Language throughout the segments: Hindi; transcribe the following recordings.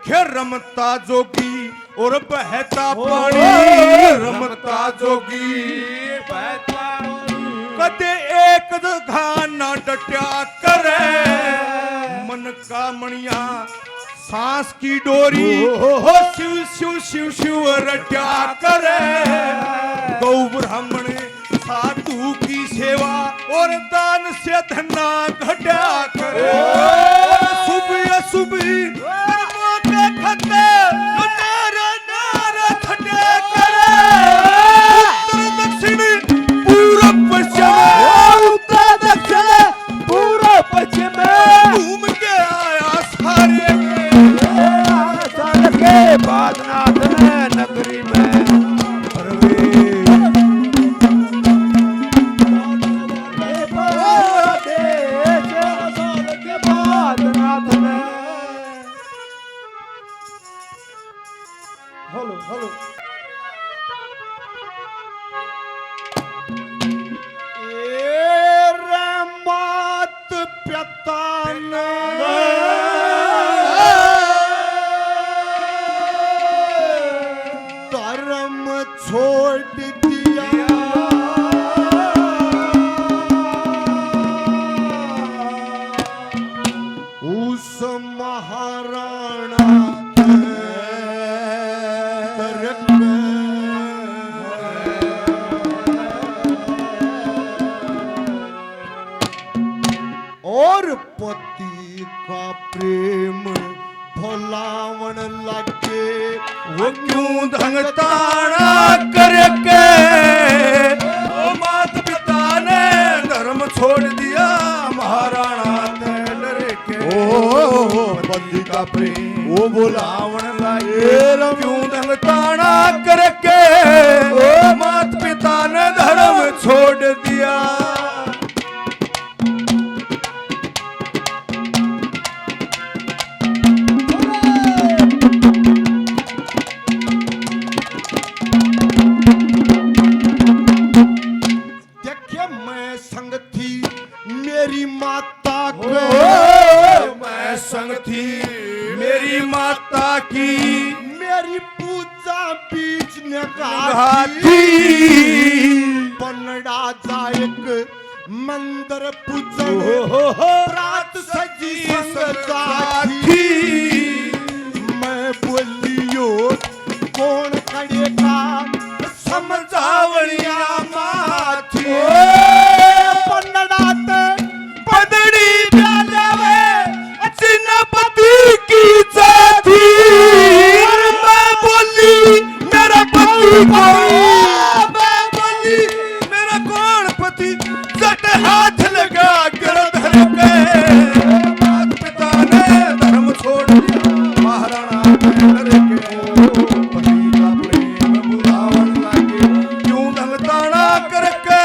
देखे रमता जोगी और बहता पानी, रमता जोगी बहता कदे एक घाना डट्या करे, मन का मणिया सांस की डोरी हो शिव शिव शिव शिव रट्या करे, गौ ब्राह्मण साधु की सेवा और दान से धना घटा करे, शुभ अशुभ बादनाथ ने नगरी में बादनाथ ने हेलो हेलो मात पिता ने छोड़ दिया, उस महाराणा और पति का प्रेम भोलावन लगे, वो क्यों धंगताना करके, ओ मात पिता ने धर्म छोड़ दिया, महाराणा ने डर के, ओ पति का प्रेम वो भोलावन लगे, क्यों धंगताना करके, ओ मात पिता ने धर्म छोड़ दिया। मेरी माता को मैं संग थी, मेरी माता की मेरी पूजा बीच निगाही, पन्नड़ा जायक मंदिर पूजन रात सजी संगती, मैं बोलियो कौन करेगा समझावड़िया माथी, मेरा कौन पति जट हाथ लगा गिरधर के, मात पिता ने धर्म छोड़ दिया, महाराणा डर के, पति का प्रेम बुलावन लगे, क्यों धंगताना करके,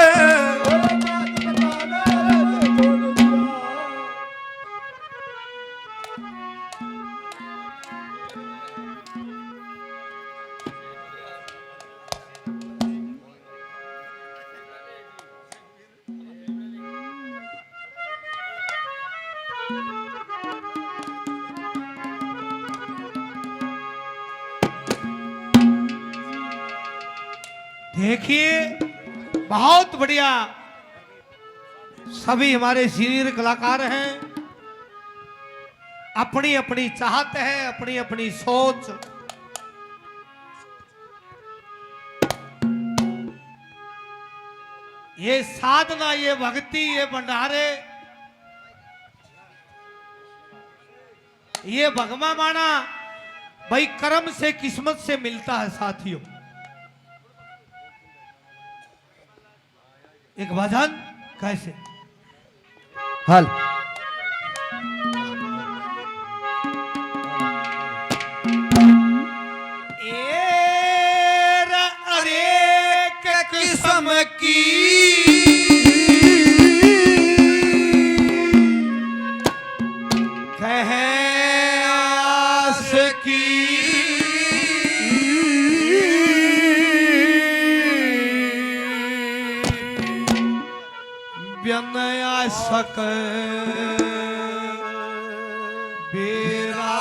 देखिए बहुत बढ़िया सभी हमारे सीनियर कलाकार हैं, अपनी अपनी चाहत है, अपनी अपनी सोच, ये साधना, ये भक्ति, ये भंडारे, ये भगवा माना भाई कर्म से किस्मत से मिलता है साथियों। एक भजन कैसे हल अरे किस्म की कहे आस की नया सक बेरा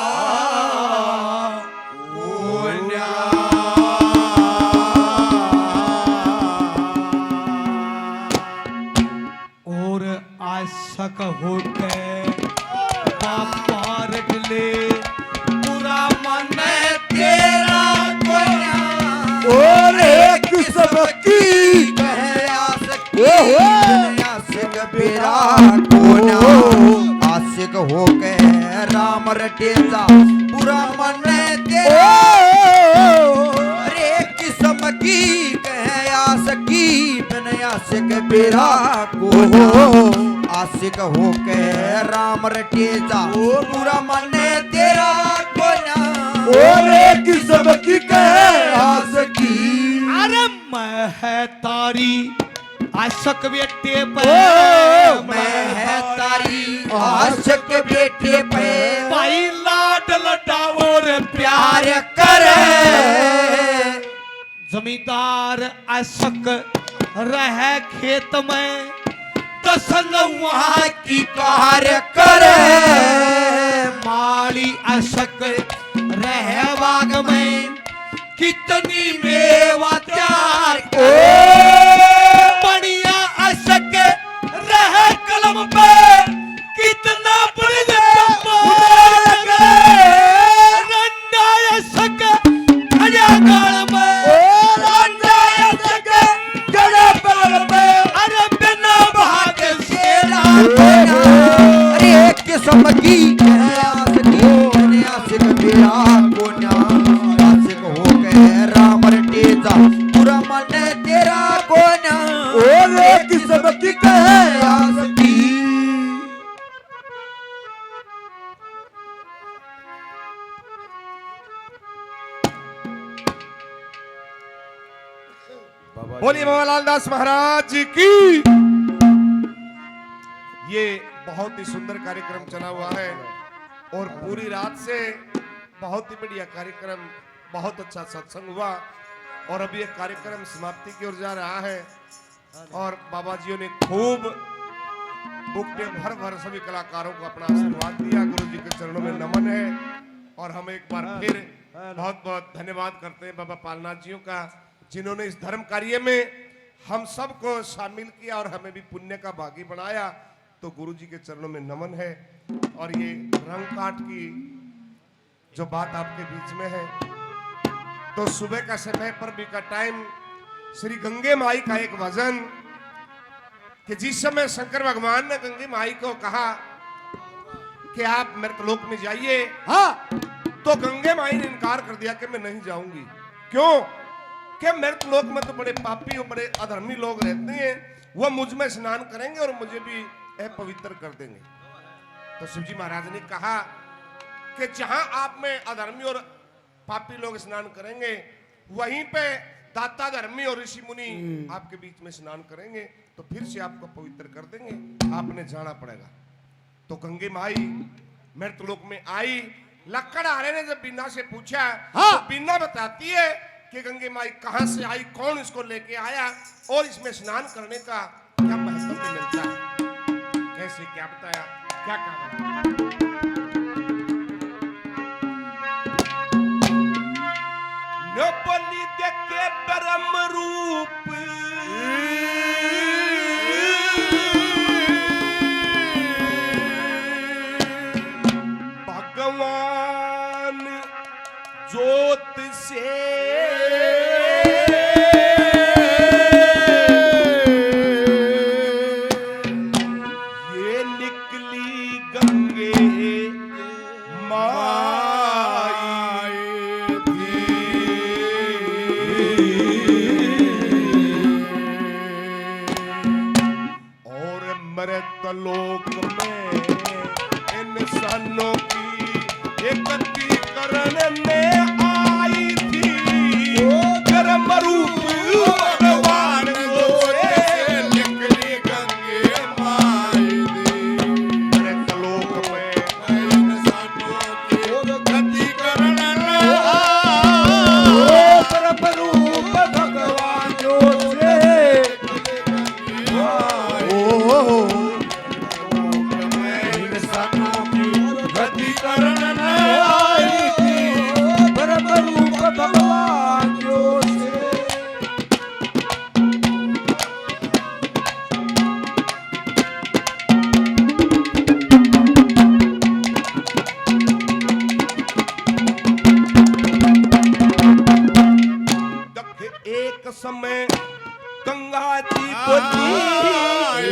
बेरा कोना आशिक हो के राम रटेजा पूरा मन तेरा अरे किस्म की कह आस की बिन आशिक बेरा कोना आशिक हो के राम रटेजा पूरा मन तेरा कोना ओरे किस्म की कह आस की अरे मैं है तारी आशक बेटे पे मैं है तारी आशिक बेटे पे भाई लाड लटाओर प्यार प्यार करे जमींदार आशक रह खेत में दसन वहाँ की कार्य करे माली आशक रह बाग में कितनी मेवा त्यार बढ़िया आशक रह कलम पे कितना रंडा आशक खजा गाल में अरे बिना भाग शेरा अरे किस्म की आशिक बेरा कोना आशिक हो गए राम रटेजा पूरा मन तेरा कोना ओरे किस्म की कह आस की बोलिए बाबा लालदास महाराज जी की। ये बहुत ही सुंदर कार्यक्रम चला हुआ है और पूरी रात से बहुत ही बढ़िया कार्यक्रम, बहुत अच्छा सत्संग हुआ और अभी ये कार्यक्रम समाप्ति की ओर जा रहा है और बाबा जियों ने खूब बुकटे भर भर सभी कलाकारों को अपना आशीर्वाद दिया। गुरु जी के चरणों में नमन है और हम एक बार फिर बहुत बहुत धन्यवाद करते हैं बाबा पालनाथ जियों का, जिन्होंने इस धर्म कार्य में हम सबको शामिल किया और हमें भी पुण्य का भागी बनाया। तो गुरु जी के चरणों में नमन है। और ये रंग काट की जो बात आपके बीच में है, तो सुबह का समय पर भी का टाइम श्री गंगे माई का एक भजन कि जिस समय शंकर भगवान ने गंगे माई को कहा कि आप मृतलोक में जाइए, हाँ तो गंगे माई ने इनकार कर दिया कि मैं नहीं जाऊंगी। क्यों? कि मृतलोक में तो बड़े पापी और बड़े अधर्मी लोग रहते हैं, वह मुझ में स्नान करेंगे और मुझे भी अपवित्र कर देंगे। तो शिवजी महाराज ने कहा कि जहां आप में अधर्मी और पापी लोग स्नान करेंगे, वहीं पे दाता धर्मी और ऋषि मुनि आपके बीच में स्नान करेंगे, तो फिर से आपको पवित्र कर देंगे, आपने जाना पड़ेगा। तो गंगे माई मृतलोक में आई। लक्कड़हारे ने जब बीना से पूछा, हाँ। तो बीना बताती है कि गंगे माई कहां से आई, कौन इसको लेके आया और इसमें स्नान करने का क्या महत्व में मिलता है, कैसे क्या बताया, क्या कहा। न बलि देखे परम रूप भगवान ज्योत से ये निकली गंगे माई और मृतलोक में इंसानों की एकत्रीकरण में आई थी। कर्म रूप भगवान से निकली गंगे माई मृतलोक में इंसानों की एकत्रीकरण रूप भगवान जो भगवान जो एक समय गंगा जी बोली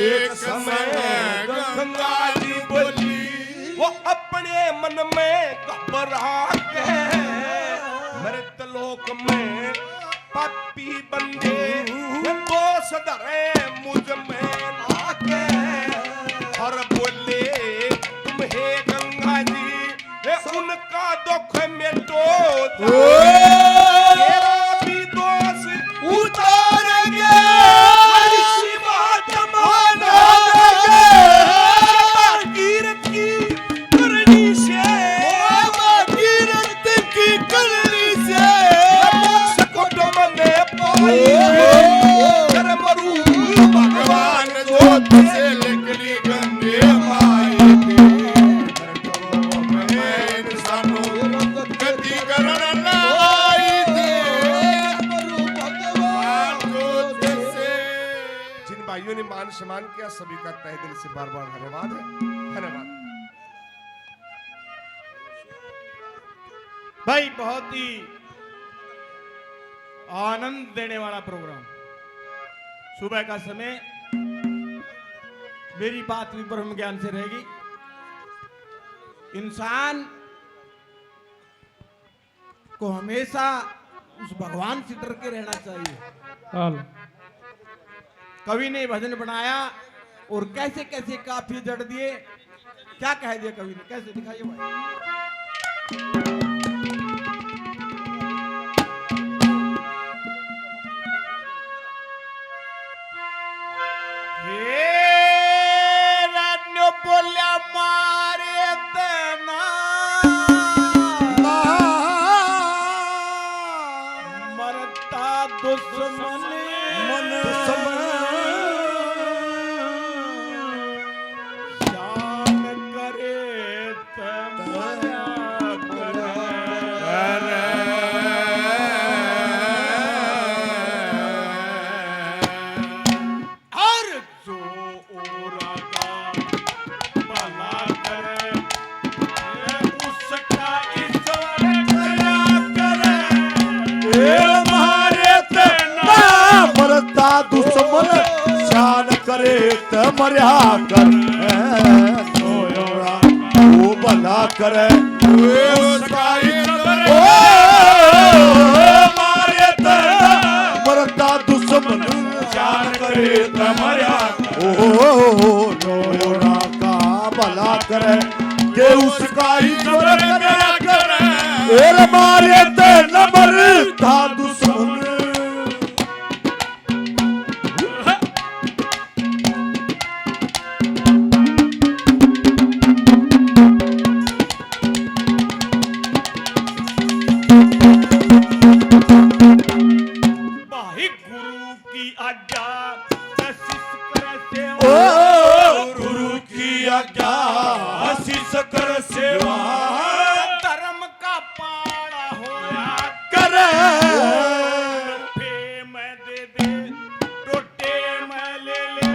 एक समय गंगा जी बोली वो अपने मन में घबरा के मृतलोक में पापी बंदे वो दोष धरे मुझ में आके और बोले तुम हे गंगा जी हे उनका दुख मिटो तेरा भी दोष उतारेंगे शिवा जमाना कीरत की करनी से कीरत की करनी से मोक्ष कुटुंब में पाई कर मरू भगवान जोत से निकली गंगे माई भाइयों ने मान सम्मान किया सभी का तहे दिल से बार बार धन्यवाद है धन्यवाद भाई बहुत ही आनंद देने वाला प्रोग्राम। सुबह का समय मेरी बात भी ब्रह्म ज्ञान से रहेगी। इंसान को हमेशा उस भगवान से डर के रहना चाहिए। कवि ने भजन बनाया और कैसे कैसे काफी जड़ दिए, क्या कह दिया कवि ने, कैसे दिखाइए भाई। बोलिया मारे तना मरता दुश्मन मन शान करे तमरा और जो ओरा का भला करे उसका ईश्वर करा करे मारे तना मरता दुश्मन शान करे त मर्या कर वो भला करे उसका मारे तना मरता दुश्मन शान करे त मर्या नोरा का भला करे के उसका ईश्वर करा करे मारे तना मरता दुश्मन भाई गुरु की आज्ञा कशिश कर सेवा गुरु की आज्ञा आशीष कर सेवा धर्म का पाड़ा होया करे फे मैं दे दे टोटे मैं ले ले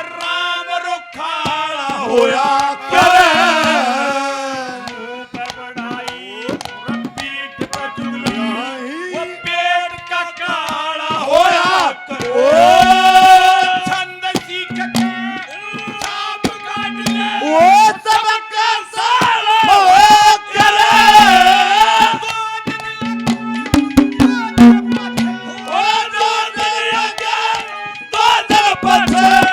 राम रुखाड़ा होया करे मुंह पे बढ़ाई पीठ पे चुगली वो पेट का काड़ा होया करे छंद सीख के छाप काट ले वो सबका साला करे ओ दो दरिया के दो दर पत्थर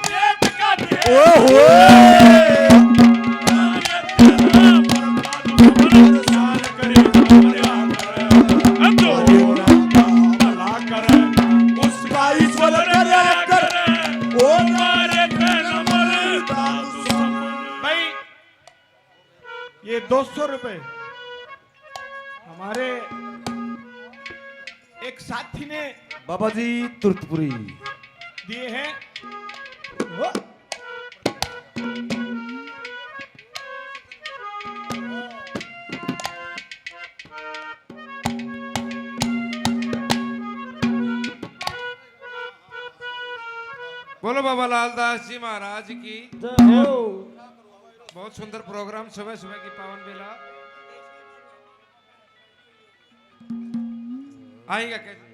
पेट का दे ओहो उसका ईश्वर करे कर ओ मारे भाई ये 200 रुपए हमारे एक साथी ने बाबा जी तुर्तपुरी दिए हैं। बोलो बाबा लालदास जी महाराज की बहुत सुंदर प्रोग्राम सुबह सुबह की पावन बेला आएगा कैसे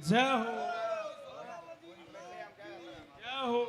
जय हो जय हो।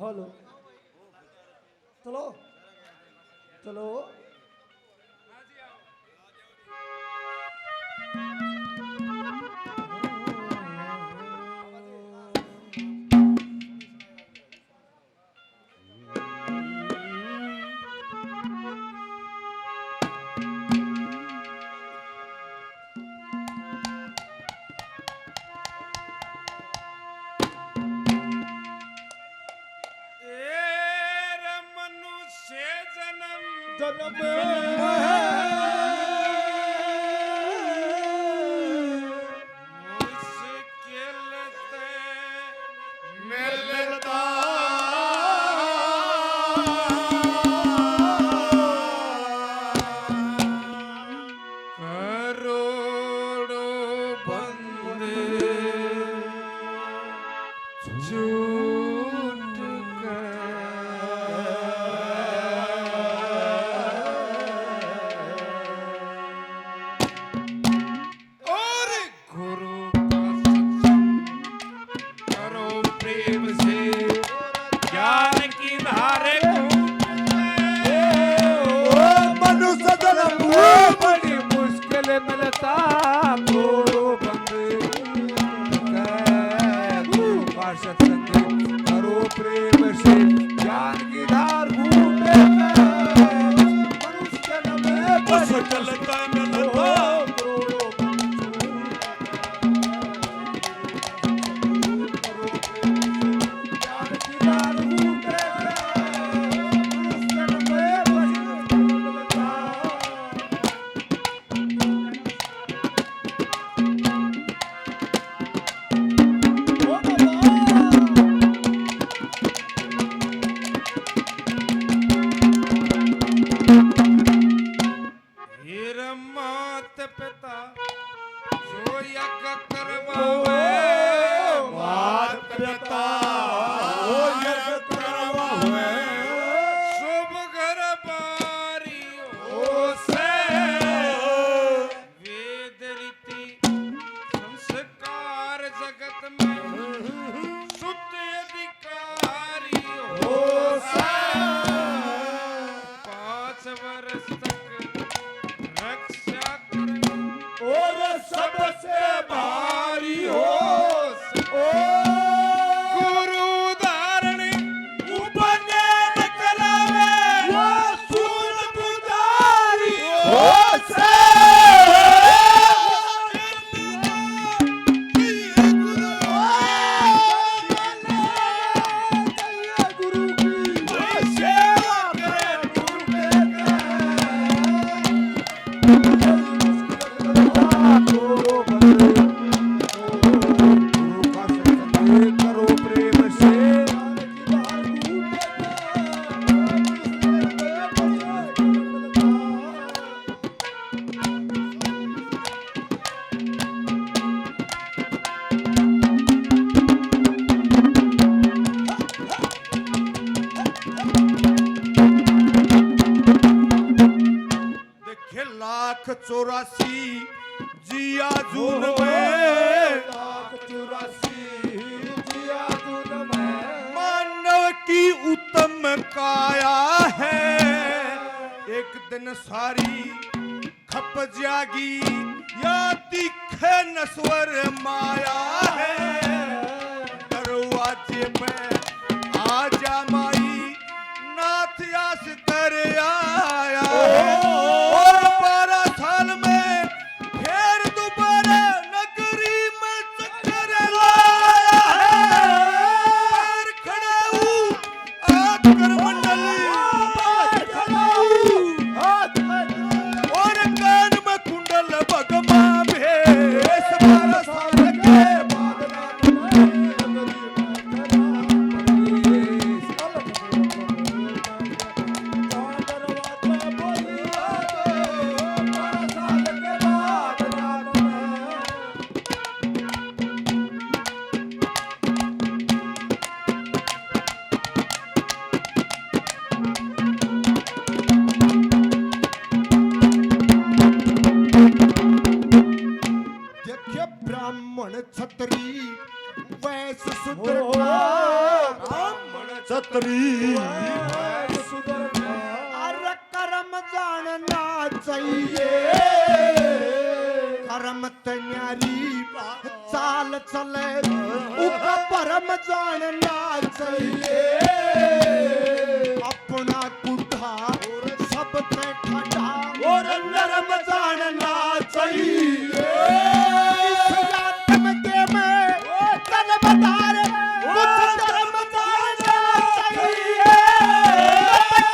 हेलो चलो चलो लाख 84 जिया जून में, मानव की उत्तम काया है, एक दिन सारी खप जागी या दिखे नस्वर माया है। दरवाजे पे आजा माई नाथ आस कर आया, और 12 साल में फिर दोबारा ये ब्राह्मण छत्री वैश्य शूद्र ओ, ब्राह्मण छत्री अरे कर्म जानना चाहिए कर्म तैयारी चाल चले उसका परम जानना चाहिए अपना कुठा सब पे ठंडा और नरम जानना चाहिए इस आत्म के में कर्मधार कुछ धर्म जानना चाहिए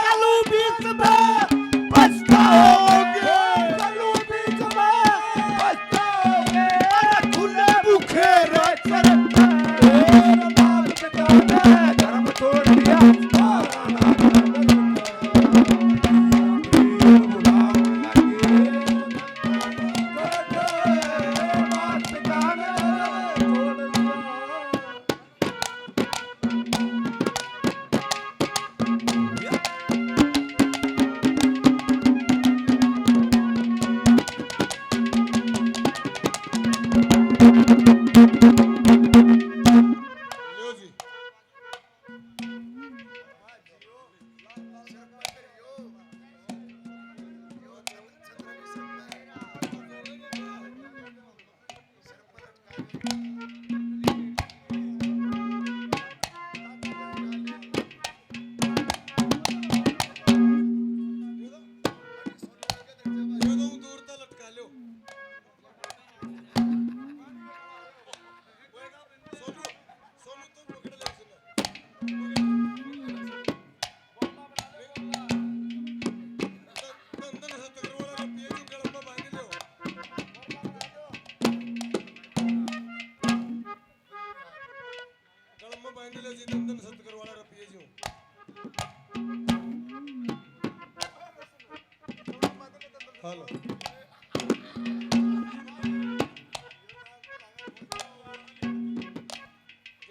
कलू बीच में पछताओगे कलू बीच में पछताओगे अरे खुले भूखे रह चरता बाप पिता ने धर्म तोड़ दिया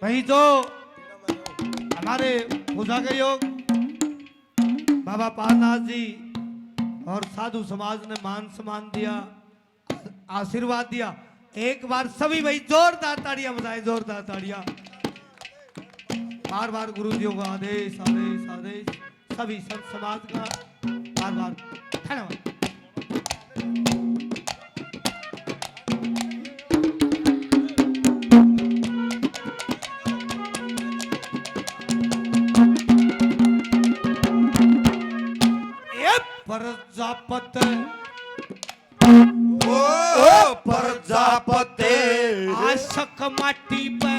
वही तो हमारे पूजा के योग बाबा पारनाथ जी और साधु समाज ने मान सम्मान दिया, आशीर्वाद दिया। एक बार सभी भाई जोरदार ताड़ियां बजाएं, जोरदार ताड़ियां। बार बार गुरु जियों का आदेश आदेश आदेश, सभी संत समाज का बार बार धन्यवाद। प्रजापत प्रजापते आशक माटी पे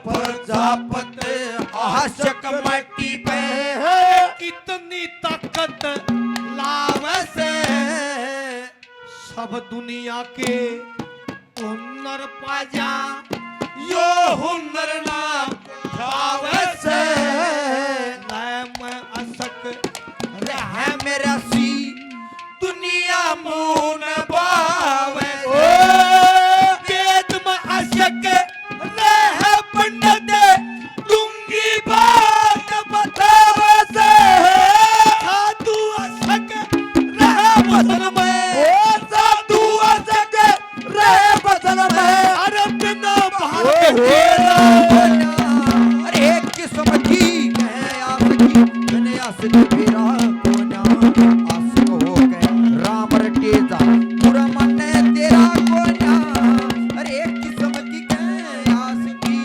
प्रजापति आशक मट्टी पे कितनी ताकत लावे से सब दुनिया के हुनर पाजा, यो हुनर ना भावे से मैं अशक रह मेरा सी दुनिया मून बावे वेद में अशक रह पंडित दूंगी बात बतावे से साधु अशक रह बदन में साधु अशक रह बदन में अरे बिना भाग के तेरा अरे किस्म की मैं आसकी मैंने आशिक मेरा कोना आशिक हो गए राम रटे जा पूरा मन तेरा कोना अरे किस्म की मैं आशिकी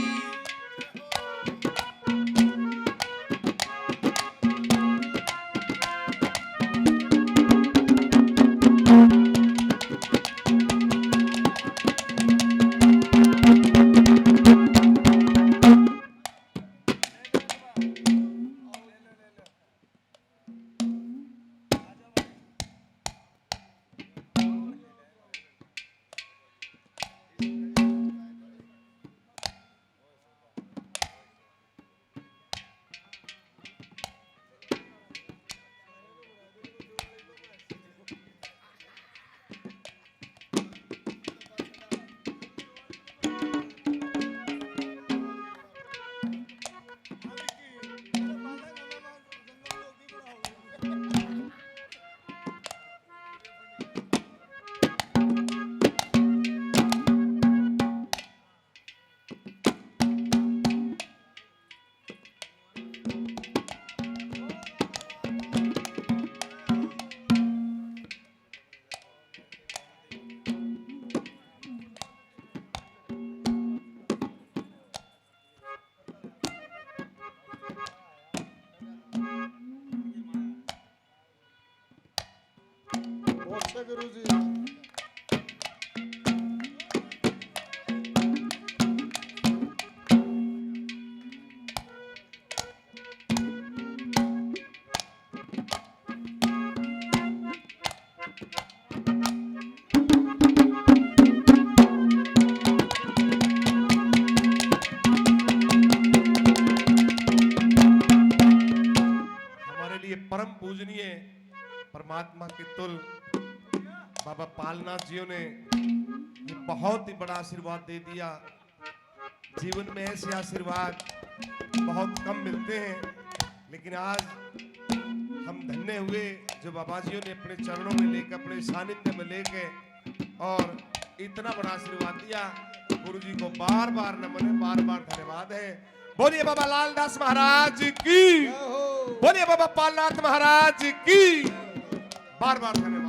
पूजनीय परमात्मा के तुल बाबा पालनाथ जियों ने ये बहुत ही बड़ा आशीर्वाद दे दिया। जीवन में ऐसे आशीर्वाद बहुत कम मिलते हैं, लेकिन आज हम धन्य हुए जो बाबा जियों ने अपने चरणों में लेकर, अपने सानिध्य में लेके और इतना बड़ा आशीर्वाद दिया। गुरु जी को बार बार नमन है, बार बार धन्यवाद है। बोलिए बाबा लालदास महाराज की, बोलिए बाबा पालनाथ महाराज की, बार बार धन्यवाद।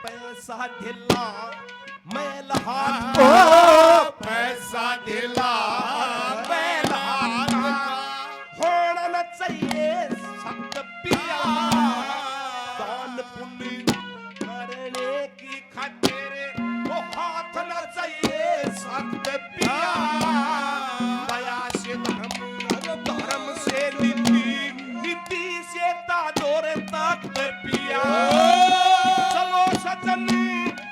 पैसा ढिला मैल हाथ, पैसा ढिला मैल हाथ होना न चाहिए सख्त पिया। दान पुण्य करने की खातिर वो हाथ न चाहिए सख्त पिया। दया से धर्म, धर्म से नीति, नीति से तादोर तख्त पिया। चलो सजन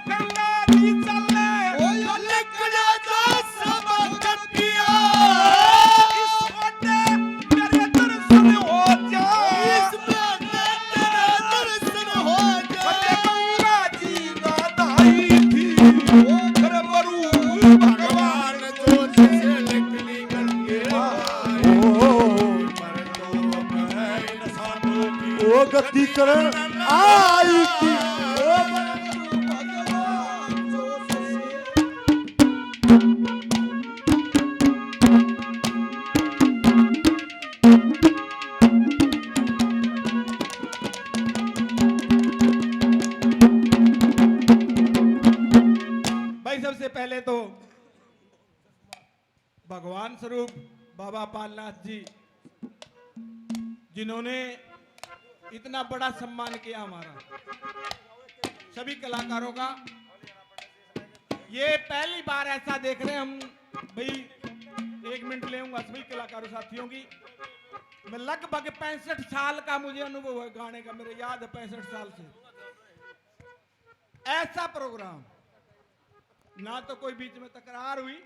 गंगा जी चले, लिखना जो सबक पिया। इस बाटे तेरे दर्शन हो जाए, इस बाटे तेरे दर्शन हो जाए। गंगा जी गादाई थी कर मरु भगवान जो से निकली गंगे आई। पर तो मैं इंसानों की वो गति करण आई थी। भाई सबसे पहले तो भगवान स्वरूप बाबा पालनाथ जी, जिन्होंने इतना बड़ा सम्मान किया हमारा सभी कलाकारों का। ये पहली बार ऐसा देख रहे हैं हम। भाई 1 मिनट लेऊंगा सभी कलाकारों साथियों की। मैं लगभग 65 साल का मुझे अनुभव है गाने का, मेरे याद है 65 साल से। ऐसा प्रोग्राम ना तो कोई बीच में तकरार हुई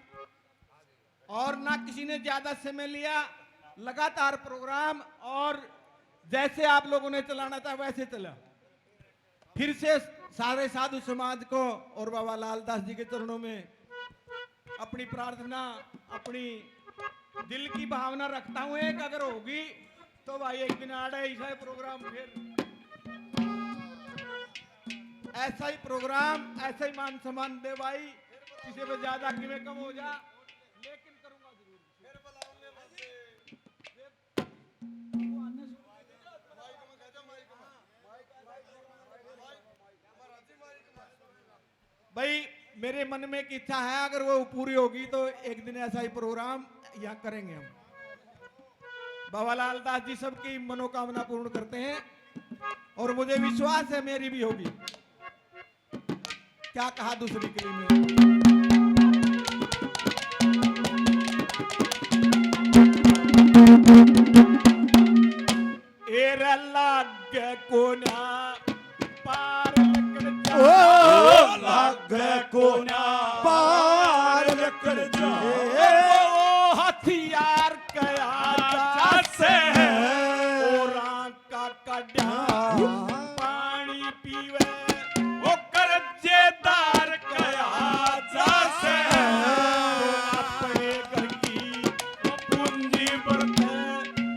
और ना किसी ने ज्यादा समय लिया। लगातार प्रोग्राम और जैसे आप लोगों ने चलाना था वैसे चला। फिर से सारे साधु समाज को और बाबा लालदास जी के चरणों में अपनी प्रार्थना, अपनी दिल की भावना रखता हूं। एक अगर होगी तो भाई एक दिन आड़े ऐसा ही प्रोग्राम, फिर ऐसा ही प्रोग्राम, ऐसा ही मान सम्मान दे भाई। किसी पे ज्यादा किमें कम हो जा, लेकिन करूंगा जरूर। भाई मेरे मन में एक इच्छा है, अगर वो पूरी होगी तो एक दिन ऐसा ही प्रोग्राम यहाँ करेंगे हम। बाबा लालदास जी सबकी मनोकामना पूर्ण करते हैं और मुझे विश्वास है मेरी भी होगी। क्या कहा दूसरी के लिए मैंने? एरा लाग कोना पार लकड़ जा, लाग कोना पार लकड़ जा। हथियार कया जासे ओरा का कड्या पानी पीवे ओ कर्जेदार कया जासे। अपने घर की पूंजी बरते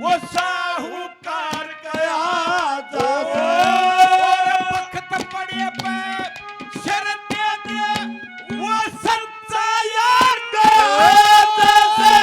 वो साहूकार कया जासे। वक्त पड़े पे शर दे दे वो सच्चा यार कया जासे।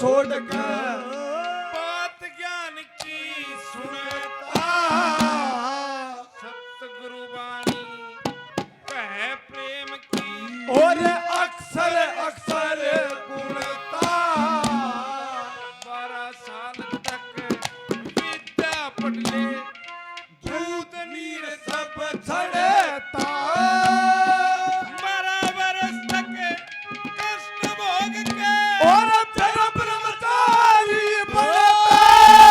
छोड़ के बात ज्ञान की सुनता सतगुरु वाणी कह प्रेम की और अक्सर अक्सर गुणता 12 साल तक विद्या पढ़ ले दूध नीर सब छड़ता 12 वर्ष तक कष्ट भोग के और फिर ब्रह्मचारी बनता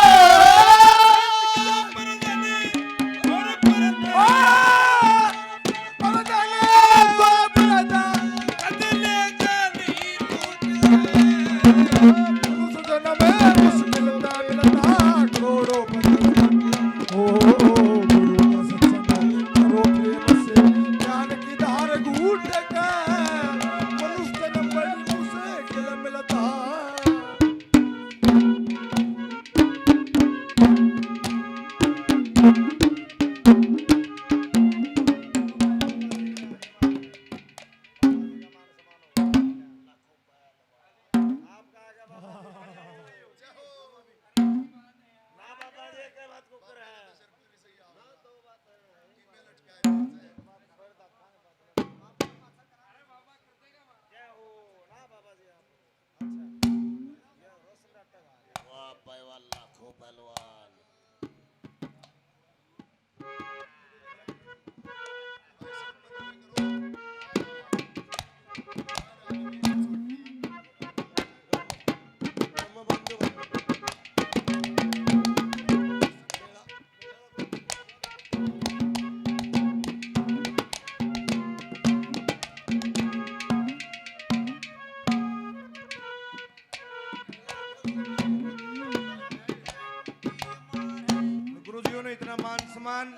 गुरुजियों ने इतना मान सम्मान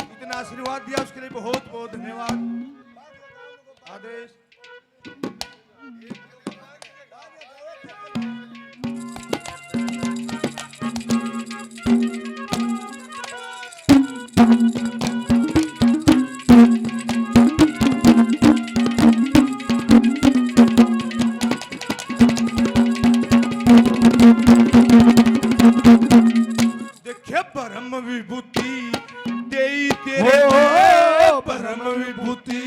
इतना आशीर्वाद दिया उसके लिए बहुत बहुत धन्यवाद। आदेश देखिए ब्रह्म विभूति देई तेरे ब्रह्म विभूति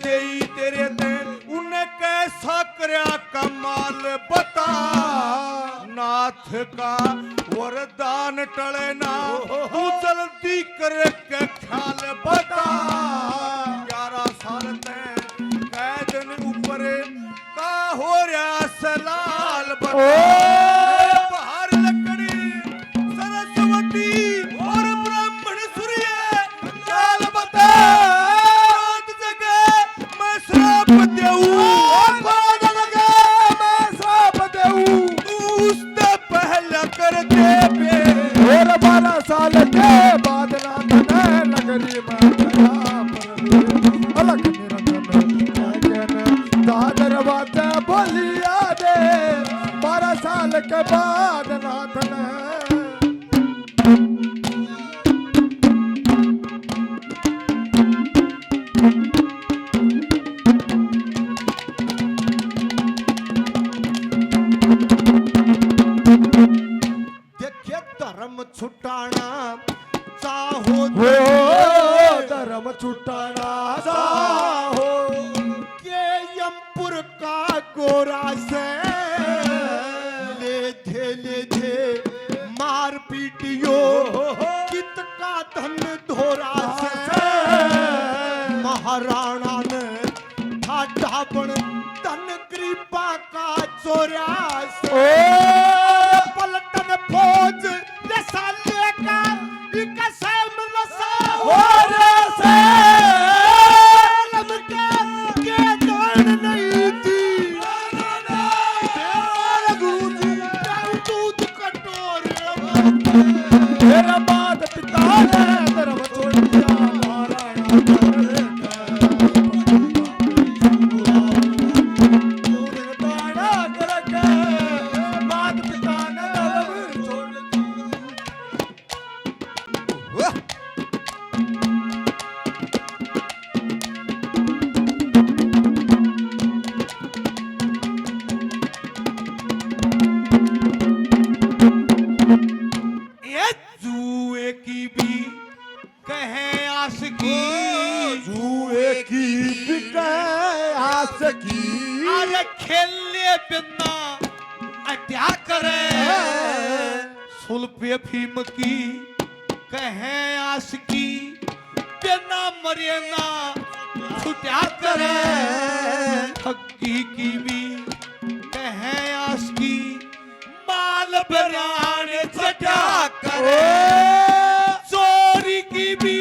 देई तेरे दे उन्हें कैसा करया कमाल बता नाथ का वरदान टले ना तू जल्दी करे के ख्याल बता 11 साल में कैद ने ऊपर का हो रहा सलाल बता बाहर लकड़ी सरस्वती और ब्राह्मण सूर्य काल बता जगह मैं श्राप देऊं बाद लगे मैं श्राप देऊं उससे पहले कर दे और 12 साल के बाद ना तने नगरी में गया पर अलग निरंजन दादर बातें बोलिया दे 12 साल के बाद नाथ ने देखिए धर्म छुटाना चाहो धर्म छुटाना चाहो के यमपुर का गोरा से ले थे मार पीटियो कित का धन धोरा से महाराणा ने ठाठा बन धन कृपा का चोरा से पलटन फौज जैसा लेकर इनका सैम लसा हो से के जान नहीं थी गुरुजी दूध कटोरे मेरा बात पिता ने धर्म छोड़ दिया सुल्फे फीम की कहें आशिकी बिना मरे ना छुट्या करे ठगी की भी कहें आशिकी माल बरान चटा करे चोरी की भी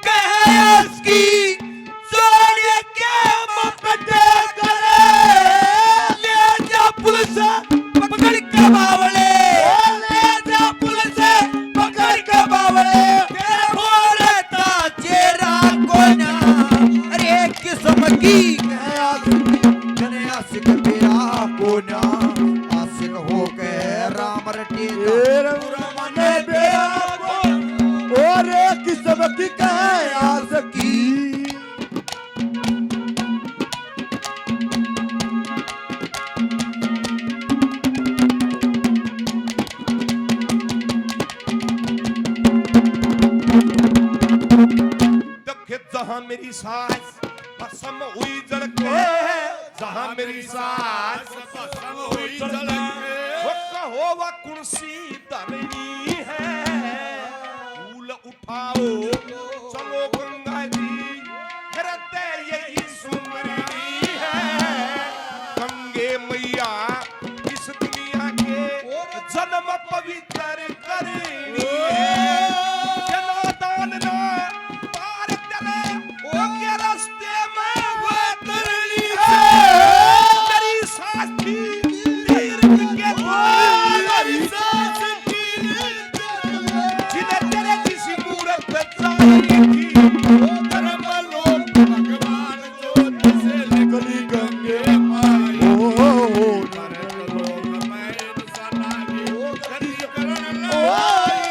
कहें आशिकी चोरी के मपटे करे ले जा पुलिस पकड़ के बावले ले जा पुलिस पकड़ के बावले तेरे भोले ता चेहरा कोना अरे किस्म की जने आशिक मेरा कोना आशिक हो के राम रटे मने बेरा को और किस्म की कहे आस की जहां मेरी सास भस्म हुई जल के जहां मेरी सास भस्म हुई जल के वो कहो वह कुर्सी धरनी है फूल उठाओ चलो गंगा जी हृदय यही सुमरनी है गंगे मैया इस दुनिया के जन्म पवित्र करनी है जनादान ना पार चले के रास्ते में वो तरनी है मेरी साथी तीर के मेरी साथी जिन्हें तेरे किसी मूरत पे चाहिए थी धर्म लोग भगवान जो से निकली गंगे माई धर्म लोग मैं इंसाना की गति करण लाई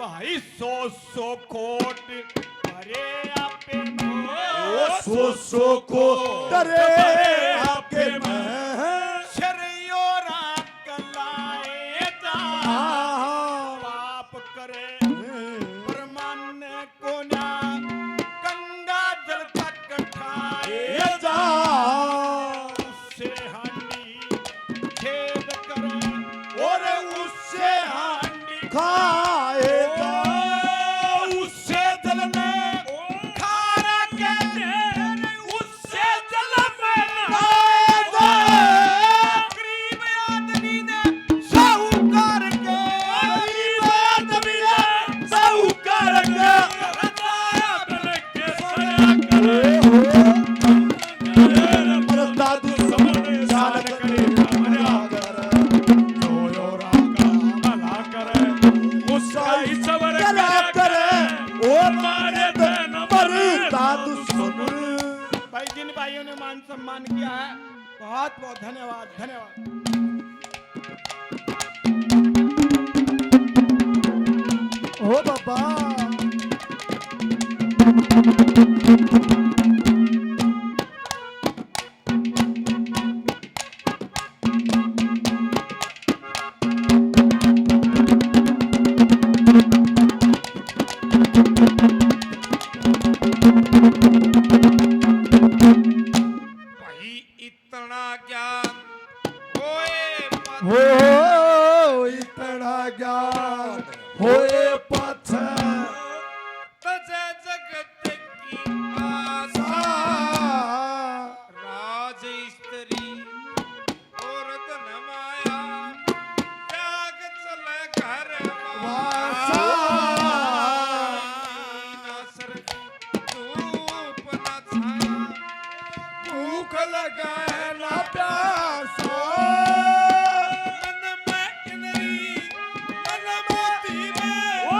भाई सौ कोट भरे आपे सौ को डरे आपके शरियोरा कलाए जा पाप करे परमान्य को ना गंगा जल तक ठाए जा उससे हानि खेद करे और उससे हानि खाएगा उससे जल में खारा कहते उससे जल में खाएगा गरीब आदमी ने साहूकार के गरीब आदमी ने साहूकार के रजाया बल के सया करे मरदा दुश्मन जान करे हमरा जो राका भला करे उसका ही सबर करे और मारे देन मरदा दुश्मन भाई जिन भाइयों ने मान सम्मान किया है बहुत बहुत धन्यवाद ओ बाबा भाई इतना ज्ञान होए हो इतना ज्ञान होए पत्थर तजे जगत की आशा राज स्त्री और धन माया त्याग चले घर वासा ना सर धूप ना छाया भूख लगा ना प्यासा मन में इंद्री मन मोती में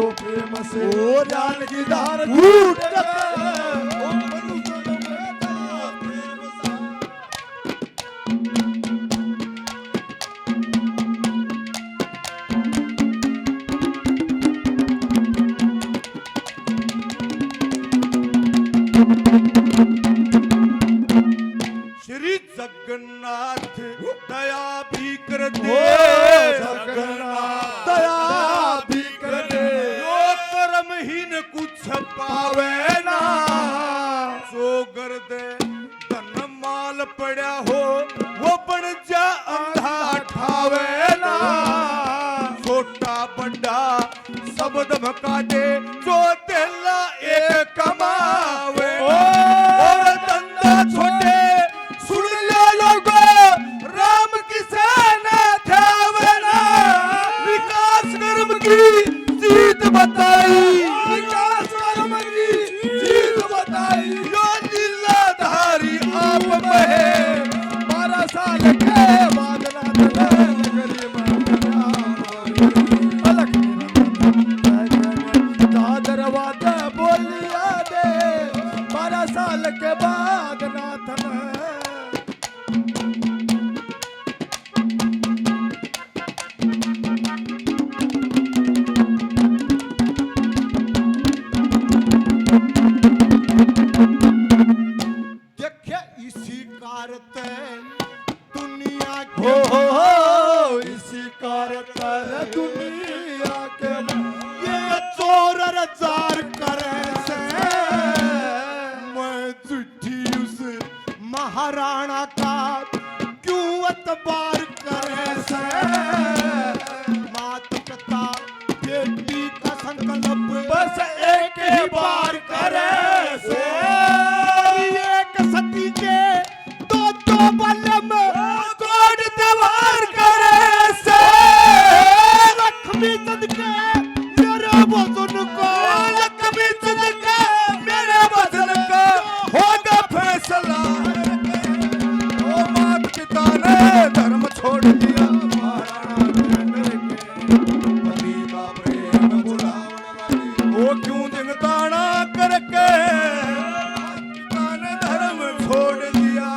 तो प्रेम से ओ ज्ञान की धार घूट ओ मनुष्य तो प्रेम सा श्री जगन्नाथ दया भी कर दे जगन्नाथ दया भी कर दे जो कर्महीन कुछ पावे ना जो कर दे धन माल पड़ा हो वो बन जा अंधा ठावे ना छोटा बड़ा सब धमका दे जो तेला एक कमावे और धंधा छोटे सुन ले लोगो राम की सेना ध्यावना विकास कर्म की जीत बताई विकास कर्म की जीत बताई यो लीलाधारी आप बहे 12 साल के बाद दरवाजा बोलिया दे 12 साल के बाद नाथन देखे इसी कारते दुनिया के हो इसी कारते दुनिया के ये चोर जार करे से मैं चिट्ठी उस महाराणा का क्यों अतबार करे से माता पिता बेटी का संकल्प बस एक ही बार करे से एक सती के दो बलम कोड दवार करे से लक्ष्मी चंद के मेरे वजन को लक्ष्मी चंद के मेरे वजन का होगा फैसला ओ मात पिता ने धर्म छोड़ दिया पति का प्रेम बुलावन वो क्यों जिंगताना करके पिता ने धर्म छोड़ दिया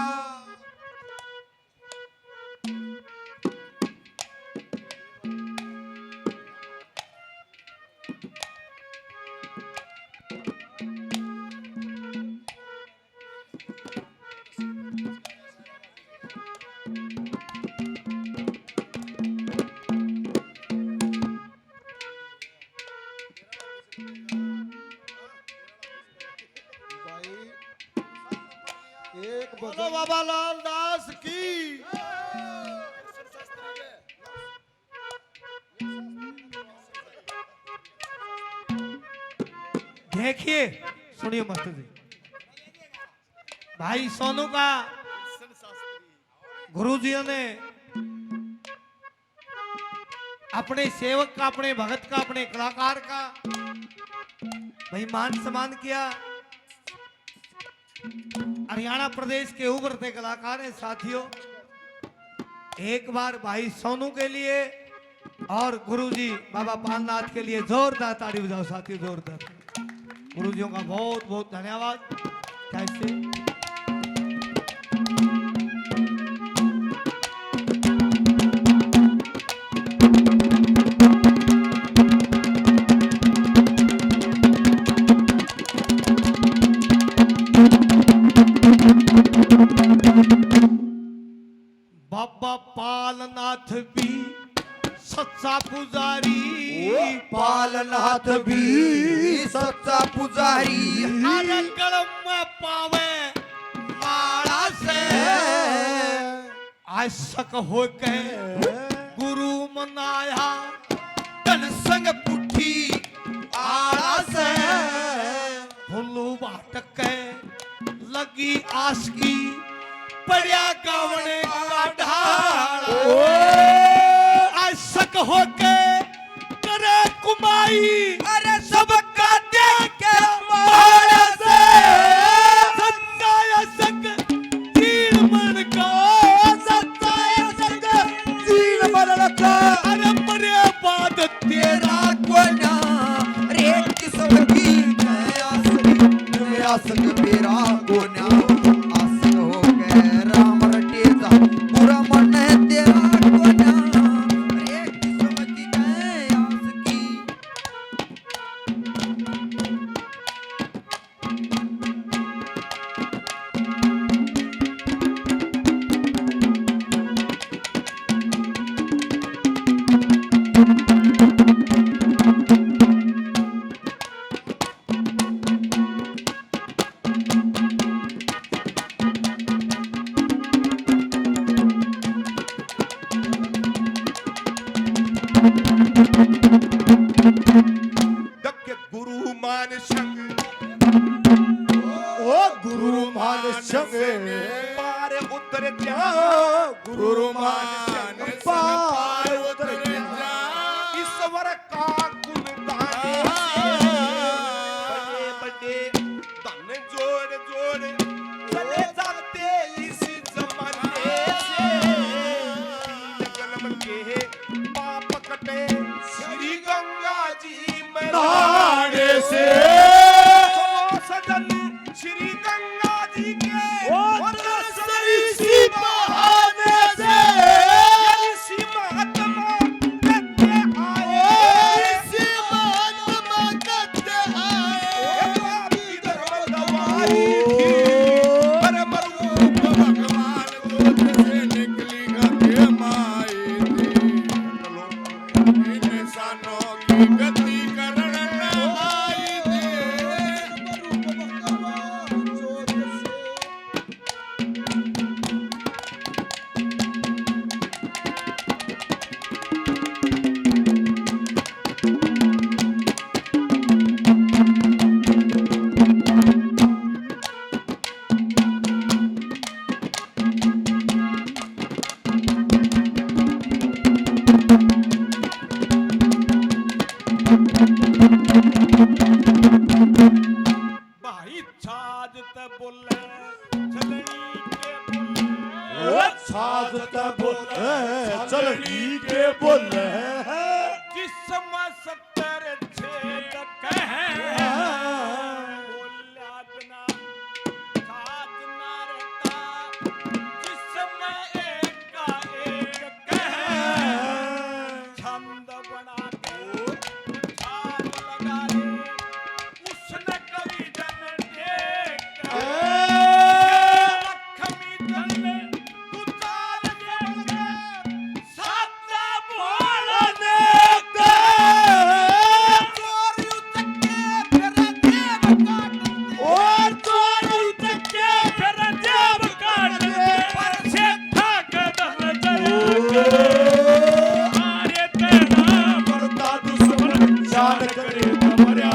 बोलो बाबा लाल दास की देखिए सुनिए मास्टर जी भाई सोनू का गुरुजियों ने अपने सेवक का अपने भगत का अपने कलाकार का भाई मान सम्मान किया हरियाणा प्रदेश के उभरते कलाकार हैं साथियों एक बार भाई सोनू के लिए और गुरुजी बाबा पालनाथ के लिए जोरदार ताली बजाओ साथियों जोरदार गुरुजियों का बहुत बहुत धन्यवाद कैसे बाबा पालनाथ भी सच्चा पुजारी पालनाथ भी सच्चा पुजारी अरे कलम में पावे माला से आशक हो के गुरु मनाया तन संग पुठी आला से भुल्लू बाटक के लगी आस की पड़िया गावने का ढाल आशक हो के करे कुमाई अरे सबका देख के माला से सच्चा आशक तीन मन का सच्चा आशक तीन मरण का अरे मरे बाद तेरा कोना आसक बेरा को न्या आसक हो के राम रटे जा पूरा मन तेरा को न्या अरे किस्मत की कह आस की दक्के गुरु मान संग ओ गुरु मान संग पार उतर जा गुरु मान संग पार उतर जा ईश्वर का गुण गाने से बड़े धन जोड़ जोड़ चले जाते इस जमाने से जन्म के पाप कटे श्री गंगा जी में नहाने से सजन श्री गंगा जी के सी बहाने से सी महात्मा कहते आए सी महात्मा कहते आए धर्म दवाई थी परम रूप भगवान दूध से निकली गंगे माई थी इंसानों की गति करण आई भाई छाज त बोले चलनी के बोले छाज त बोले चलनी के बोले जिसम 70 छेद कहे बोल्या बिना छाज ना रहता जिसम एक का एक कहे छंद बना के छाज लगा ले उसने कवि जन देखा लक्ष्मी जन में तू चाल के साता बोलने के चोर उतके फिर देव काटते और चोर उतके फिर देव काटते पर से थक दल जया आरे तेरा मरता दुश्मन जान करे मरया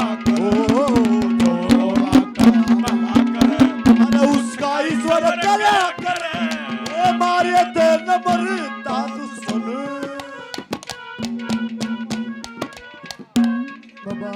ईश्वर करा करे मारे न मरता दुश्मन बाबा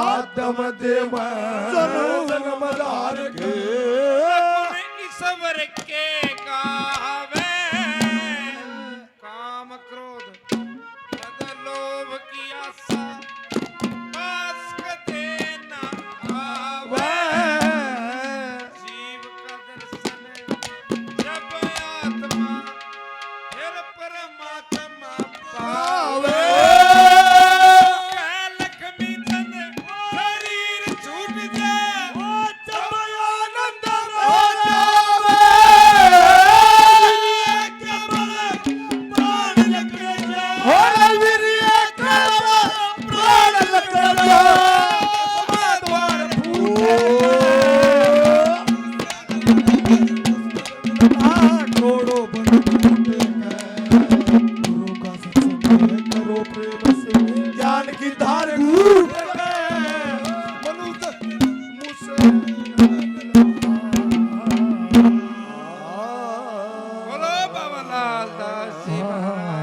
आदम देव जन्म धार के ईश्वर के गावे काम क्रोध मद लोभ की आशा पास कदे न आवे जीव का दर्शन जब आत्मा प्रेम से ज्ञान की धार घूट गए मनुष्य मुझसे बोलो बाबा लाल दास जी महाराज